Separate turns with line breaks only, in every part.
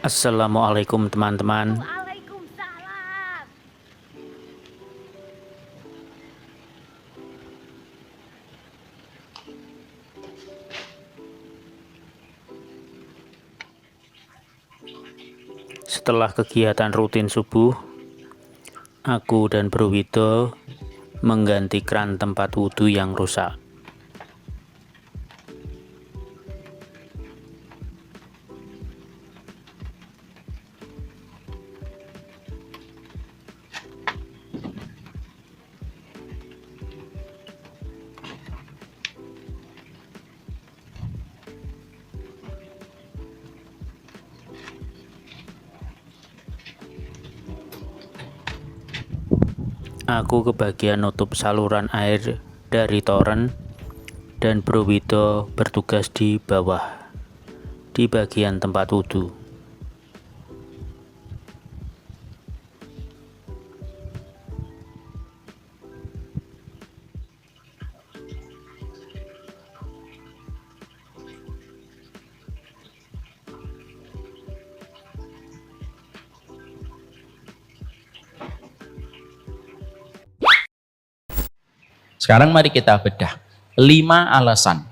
Assalamualaikum teman-teman.
Waalaikumsalam.
Setelah kegiatan rutin subuh, aku dan Bro Wido mengganti kran tempat wudhu yang rusak. Aku kebagian nutup saluran air dari toren dan Bro Wido bertugas di bawah, di bagian tempat wudhu.
Sekarang mari kita bedah 5 alasan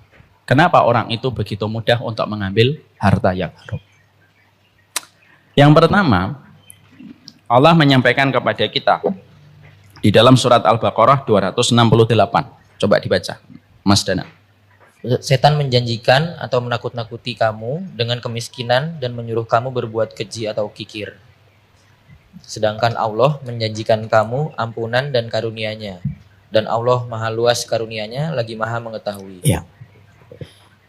kenapa orang itu begitu mudah untuk mengambil harta yang haram. Yang pertama, Allah menyampaikan kepada kita di dalam surat Al-Baqarah 268. Coba dibaca, Mas Dana.
Setan menjanjikan atau menakut-nakuti kamu dengan kemiskinan dan menyuruh kamu berbuat keji atau kikir. Sedangkan Allah menjanjikan kamu ampunan dan karunia-Nya. Dan Allah maha luas karunia-Nya, lagi maha mengetahui.
Ya.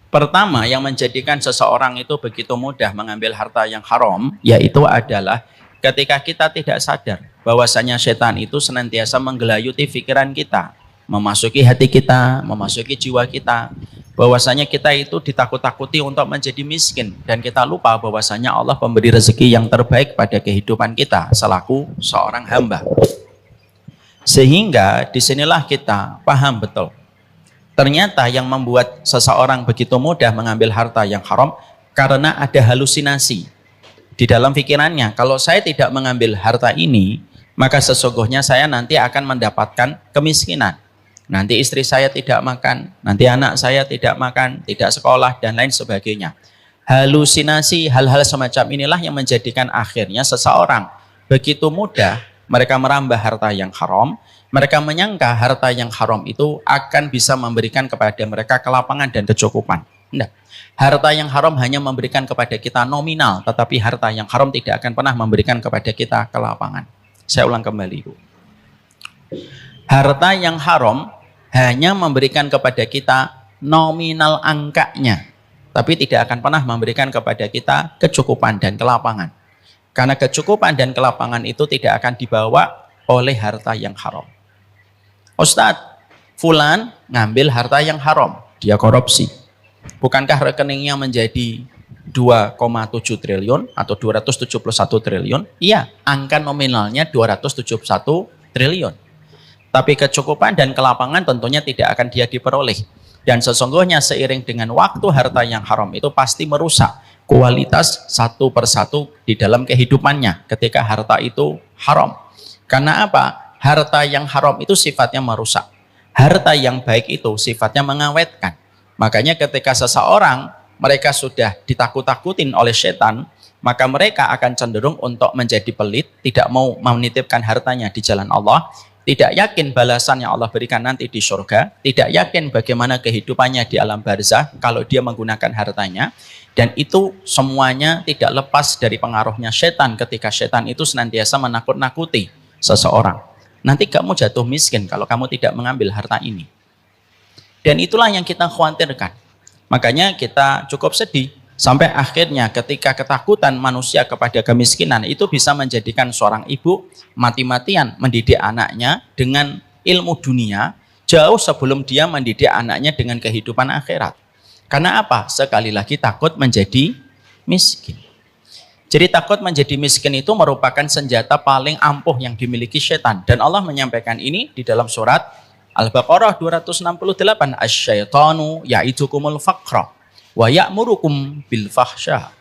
Pertama yang menjadikan seseorang itu begitu mudah mengambil harta yang haram, yaitu adalah ketika kita tidak sadar bahwasanya setan itu senantiasa menggelayuti pikiran kita, memasuki hati kita, memasuki jiwa kita, bahwasanya kita itu ditakut-takuti untuk menjadi miskin, dan kita lupa bahwasanya Allah pemberi rezeki yang terbaik pada kehidupan kita selaku seorang hamba. Sehingga disinilah kita paham betul. Ternyata yang membuat seseorang begitu mudah mengambil harta yang haram karena ada halusinasi di dalam pikirannya. Kalau saya tidak mengambil harta ini, maka sesungguhnya saya nanti akan mendapatkan kemiskinan. Nanti istri saya tidak makan, nanti anak saya tidak makan, tidak sekolah, dan lain sebagainya. Halusinasi, hal-hal semacam inilah yang menjadikan akhirnya seseorang begitu mudah mereka merambah harta yang haram. Mereka menyangka harta yang haram itu akan bisa memberikan kepada mereka kelapangan dan kecukupan. Tidak. Harta yang haram hanya memberikan kepada kita nominal, tetapi harta yang haram tidak akan pernah memberikan kepada kita kelapangan. Saya ulang kembali, Bu. Harta yang haram hanya memberikan kepada kita nominal angkanya, tapi tidak akan pernah memberikan kepada kita kecukupan dan kelapangan. Karena kecukupan dan kelapangan itu tidak akan dibawa oleh harta yang haram. Ustadz, fulan ngambil harta yang haram, dia korupsi. Bukankah rekeningnya menjadi 2,7 triliun atau 271 triliun? Iya, angka nominalnya 271 triliun. Tapi kecukupan dan kelapangan tentunya tidak akan dia diperoleh. Dan sesungguhnya seiring dengan waktu harta yang haram itu pasti merusak kualitas satu persatu di dalam kehidupannya ketika harta itu haram. Karena apa? Harta yang haram itu sifatnya merusak. Harta yang baik itu sifatnya mengawetkan. Makanya ketika seseorang mereka sudah ditakut-takutin oleh setan, maka mereka akan cenderung untuk menjadi pelit, tidak mau menitipkan hartanya di jalan Allah, tidak yakin balasan yang Allah berikan nanti di surga, tidak yakin bagaimana kehidupannya di alam barzah kalau dia menggunakan hartanya, dan itu semuanya tidak lepas dari pengaruhnya setan ketika setan itu senantiasa menakut-nakuti seseorang. Nanti kamu jatuh miskin kalau kamu tidak mengambil harta ini. Dan itulah yang kita khawatirkan. Makanya kita cukup sedih sampai akhirnya ketika ketakutan manusia kepada kemiskinan itu bisa menjadikan seorang ibu mati-matian mendidik anaknya dengan ilmu dunia jauh sebelum dia mendidik anaknya dengan kehidupan akhirat. Karena apa? Sekali lagi takut menjadi miskin. Jadi takut menjadi miskin itu merupakan senjata paling ampuh yang dimiliki setan. Dan Allah menyampaikan ini di dalam surat Al-Baqarah 268. Asy-syaitanu ya'idukumul faqra wa ya'murukum bil fahsya.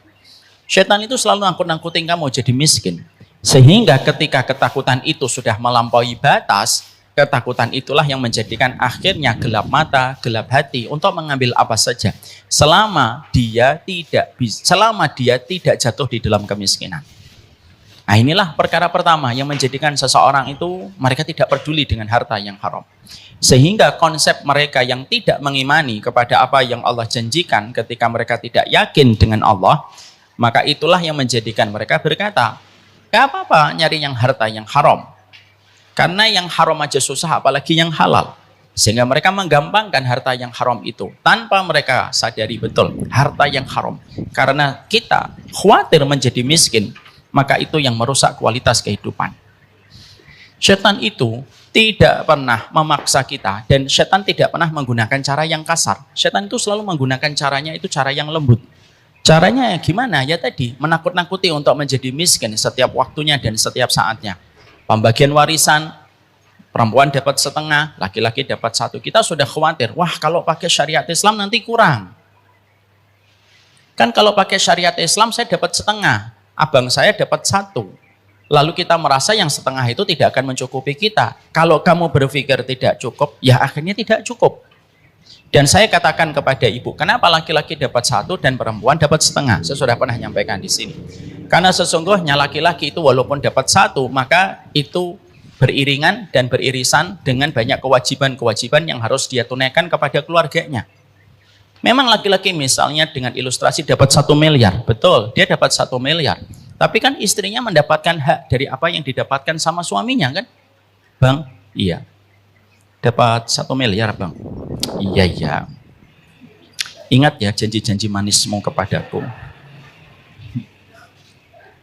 Setan itu selalu nakut-nakutin kamu jadi miskin. Sehingga ketika ketakutan itu sudah melampaui batas, ketakutan itulah yang menjadikan akhirnya gelap mata, gelap hati untuk mengambil apa saja. Selama dia tidak jatuh di dalam kemiskinan. Nah, inilah perkara pertama yang menjadikan seseorang itu mereka tidak peduli dengan harta yang haram. Sehingga konsep mereka yang tidak mengimani kepada apa yang Allah janjikan ketika mereka tidak yakin dengan Allah, maka itulah yang menjadikan mereka berkata, gak apa-apa nyari yang harta yang haram. Karena yang haram aja susah, apalagi yang halal. Sehingga mereka menggampangkan harta yang haram itu. Tanpa mereka sadari betul harta yang haram. Karena kita khawatir menjadi miskin, maka itu yang merusak kualitas kehidupan. Setan itu tidak pernah memaksa kita. Dan setan tidak pernah menggunakan cara yang kasar. Setan itu selalu menggunakan caranya itu cara yang lembut. Caranya gimana? Ya tadi, menakut-nakuti untuk menjadi miskin setiap waktunya dan setiap saatnya. Pembagian warisan, perempuan dapat setengah, laki-laki dapat satu. Kita sudah khawatir, wah kalau pakai syariat Islam nanti kurang. Kan kalau pakai syariat Islam saya dapat setengah, abang saya dapat satu. Lalu kita merasa yang setengah itu tidak akan mencukupi kita. Kalau kamu berpikir tidak cukup, ya akhirnya tidak cukup. Dan saya katakan kepada ibu, kenapa laki-laki dapat 1 dan perempuan dapat setengah? Saya sudah pernah nyampaikan di sini. Karena sesungguhnya laki-laki itu walaupun dapat 1, maka itu beriringan dan beririsan dengan banyak kewajiban-kewajiban yang harus dia tunaikan kepada keluarganya. Memang laki-laki misalnya dengan ilustrasi dapat 1 miliar, betul, dia dapat 1 miliar. Tapi kan istrinya mendapatkan hak dari apa yang didapatkan sama suaminya kan? Bang, iya. Dapat 1 miliar bang. Iya. Ingat ya janji-janji manismu kepadaku.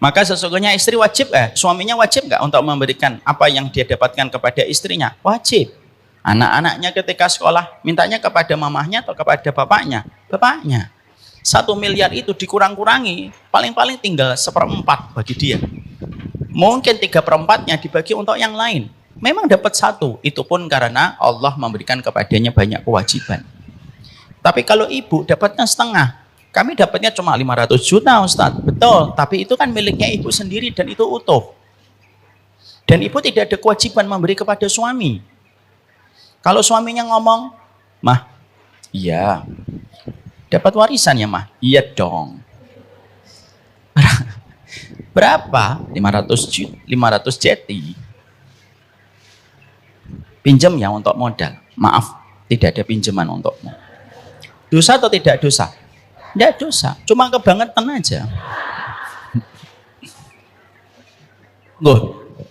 Maka sesungguhnya istri wajib suaminya wajib nggak untuk memberikan apa yang dia dapatkan kepada istrinya? Wajib. Anak-anaknya ketika sekolah mintanya kepada mamahnya atau kepada bapaknya? Bapaknya. 1 miliar itu dikurang-kurangi, paling-paling tinggal 1/4 bagi dia. Mungkin 3/4-nya dibagi untuk yang lain. Memang dapat 1, itu pun karena Allah memberikan kepadanya banyak kewajiban. Tapi kalau ibu dapatnya setengah, kami dapatnya cuma 500 juta Ustadz, betul, tapi itu kan miliknya ibu sendiri dan itu utuh. Dan ibu tidak ada kewajiban memberi kepada suami. Kalau suaminya ngomong, mah, iya, dapat warisan ya mah, iya dong. Berapa? 500 jeti. Pinjam ya untuk modal. Maaf, tidak ada pinjaman untukmu. Dosa atau tidak dosa? Tidak dosa, cuma kebangetan aja.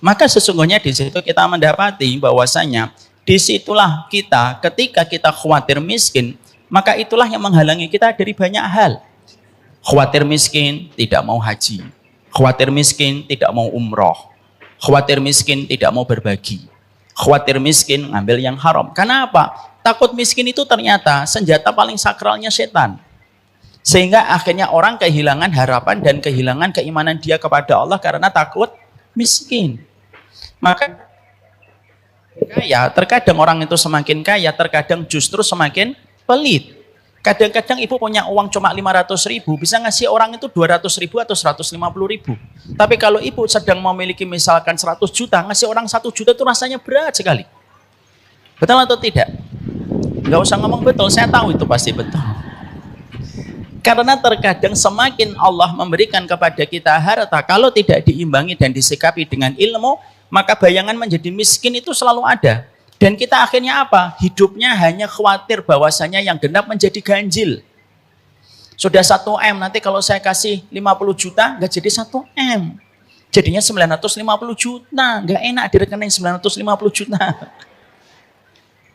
Maka sesungguhnya di situ kita mendapati bahwasanya disitulah kita ketika kita khawatir miskin, maka itulah yang menghalangi kita dari banyak hal. Khawatir miskin tidak mau haji, khawatir miskin tidak mau umroh, khawatir miskin tidak mau berbagi, khawatir miskin ngambil yang haram. Karena apa? Takut miskin itu ternyata senjata paling sakralnya setan. Sehingga akhirnya orang kehilangan harapan dan kehilangan keimanan dia kepada Allah karena takut miskin. Maka kaya, terkadang orang itu semakin kaya, terkadang justru semakin pelit. Kadang-kadang ibu punya uang cuma 500.000, bisa ngasih orang itu 200.000 atau 150.000. Tapi kalau ibu sedang memiliki misalkan 100 juta, ngasih orang 1 juta itu rasanya berat sekali. Betul atau tidak? Nggak usah ngomong betul, saya tahu itu pasti betul. Karena terkadang semakin Allah memberikan kepada kita harta, kalau tidak diimbangi dan disikapi dengan ilmu, maka bayangan menjadi miskin itu selalu ada. Dan kita akhirnya apa? Hidupnya hanya khawatir bahwasanya yang genap menjadi ganjil. Sudah 1 M, nanti kalau saya kasih 50 juta, nggak jadi 1 M. Jadinya 950 juta, nggak enak di rekening 950 juta.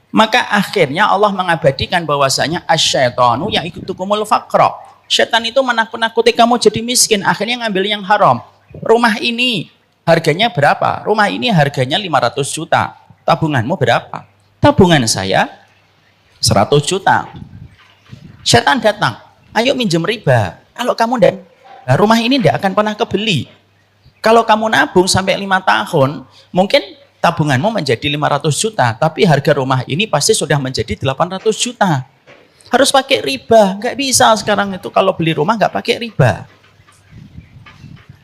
Maka akhirnya Allah mengabadikan bahwasanya asyaitonu ya'ikutukumul faqra. Setan itu menakut-nakuti kamu jadi miskin, akhirnya ngambil yang haram. Rumah ini harganya berapa? Rumah ini harganya 500 juta. Tabunganmu berapa? Tabungan saya 100 juta. Setan datang, ayo minjem riba. Kalau kamu rumah ini tidak akan pernah kebeli. Kalau kamu nabung sampai 5 tahun, mungkin tabunganmu menjadi 500 juta, tapi harga rumah ini pasti sudah menjadi 800 juta. Harus pakai riba, nggak bisa sekarang itu kalau beli rumah nggak pakai riba.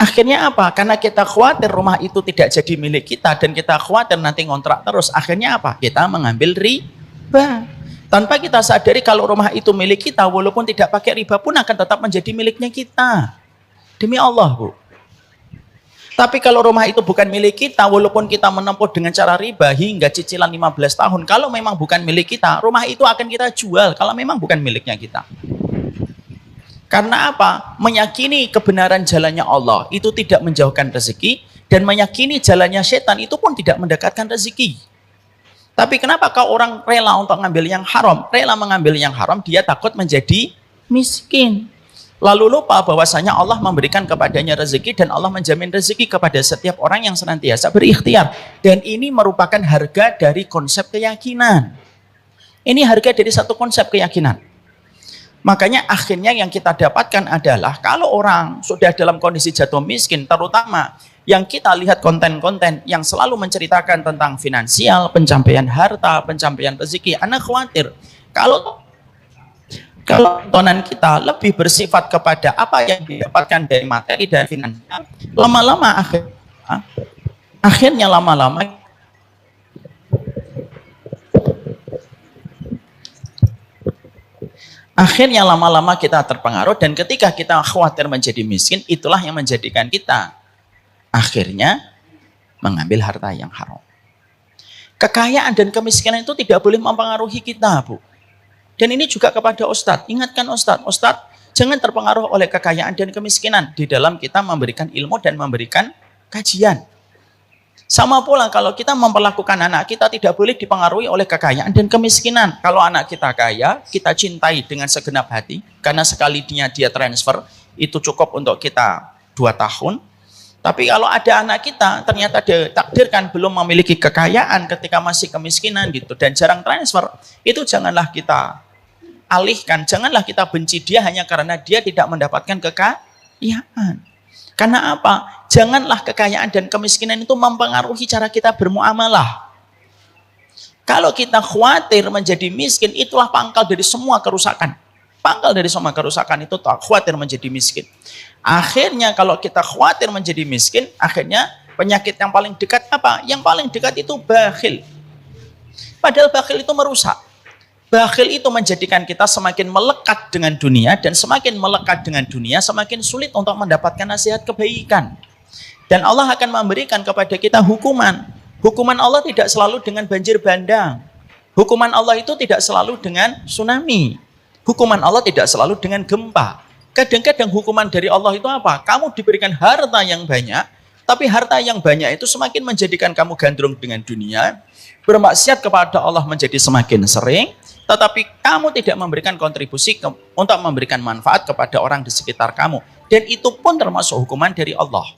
Akhirnya apa? Karena kita khawatir rumah itu tidak jadi milik kita dan kita khawatir nanti ngontrak terus. Akhirnya apa? Kita mengambil riba. Tanpa kita sadari kalau rumah itu milik kita, walaupun tidak pakai riba pun akan tetap menjadi miliknya kita. Demi Allah, Bu. Tapi kalau rumah itu bukan milik kita, walaupun kita menempuh dengan cara riba hingga cicilan 15 tahun, kalau memang bukan milik kita, rumah itu akan kita jual kalau memang bukan miliknya kita. Karena apa? Meyakini kebenaran jalannya Allah itu tidak menjauhkan rezeki, dan meyakini jalannya setan itu pun tidak mendekatkan rezeki. Tapi kenapa kau orang rela untuk mengambil yang haram? Rela mengambil yang haram, dia takut menjadi miskin. Lalu lupa bahwasanya Allah memberikan kepadanya rezeki dan Allah menjamin rezeki kepada setiap orang yang senantiasa berikhtiar. Dan ini merupakan harga dari konsep keyakinan. Ini harga dari satu konsep keyakinan. Makanya akhirnya yang kita dapatkan adalah kalau orang sudah dalam kondisi jatuh miskin, terutama yang kita lihat konten-konten yang selalu menceritakan tentang finansial, pencapaian harta, pencapaian rezeki, Anda khawatir kalau tontonan kita lebih bersifat kepada apa yang didapatkan dari materi dan finansial, lama-lama akhirnya lama-lama Akhirnya lama-lama kita terpengaruh, dan ketika kita khawatir menjadi miskin, itulah yang menjadikan kita akhirnya mengambil harta yang haram. Kekayaan dan kemiskinan itu tidak boleh mempengaruhi kita, Bu. Dan ini juga kepada Ustadz. Ingatkan Ustadz, jangan terpengaruh oleh kekayaan dan kemiskinan di dalam kita memberikan ilmu dan memberikan kajian. Sama pula kalau kita memperlakukan anak kita tidak boleh dipengaruhi oleh kekayaan dan kemiskinan. Kalau anak kita kaya, kita cintai dengan segenap hati. Karena sekali dia transfer, itu cukup untuk kita 2 tahun. Tapi kalau ada anak kita, ternyata ditakdirkan belum memiliki kekayaan ketika masih kemiskinan gitu, dan jarang transfer, itu janganlah kita alihkan, janganlah kita benci dia hanya karena dia tidak mendapatkan kekayaan. Karena apa? Janganlah kekayaan dan kemiskinan itu mempengaruhi cara kita bermuamalah. Kalau kita khawatir menjadi miskin, itulah pangkal dari semua kerusakan. Pangkal dari semua kerusakan itu khawatir menjadi miskin. Akhirnya kalau kita khawatir menjadi miskin, akhirnya penyakit yang paling dekat apa? Yang paling dekat itu bakhil. Padahal bakhil itu merusak. Bakhil itu menjadikan kita semakin melekat dengan dunia, dan semakin melekat dengan dunia semakin sulit untuk mendapatkan nasihat kebaikan. Dan Allah akan memberikan kepada kita hukuman. Hukuman Allah tidak selalu dengan banjir bandang. Hukuman Allah itu tidak selalu dengan tsunami. Hukuman Allah tidak selalu dengan gempa. Kadang-kadang hukuman dari Allah itu apa? Kamu diberikan harta yang banyak, tapi harta yang banyak itu semakin menjadikan kamu gandrung dengan dunia, bermaksiat kepada Allah menjadi semakin sering, tetapi kamu tidak memberikan kontribusi untuk memberikan manfaat kepada orang di sekitar kamu. Dan itu pun termasuk hukuman dari Allah.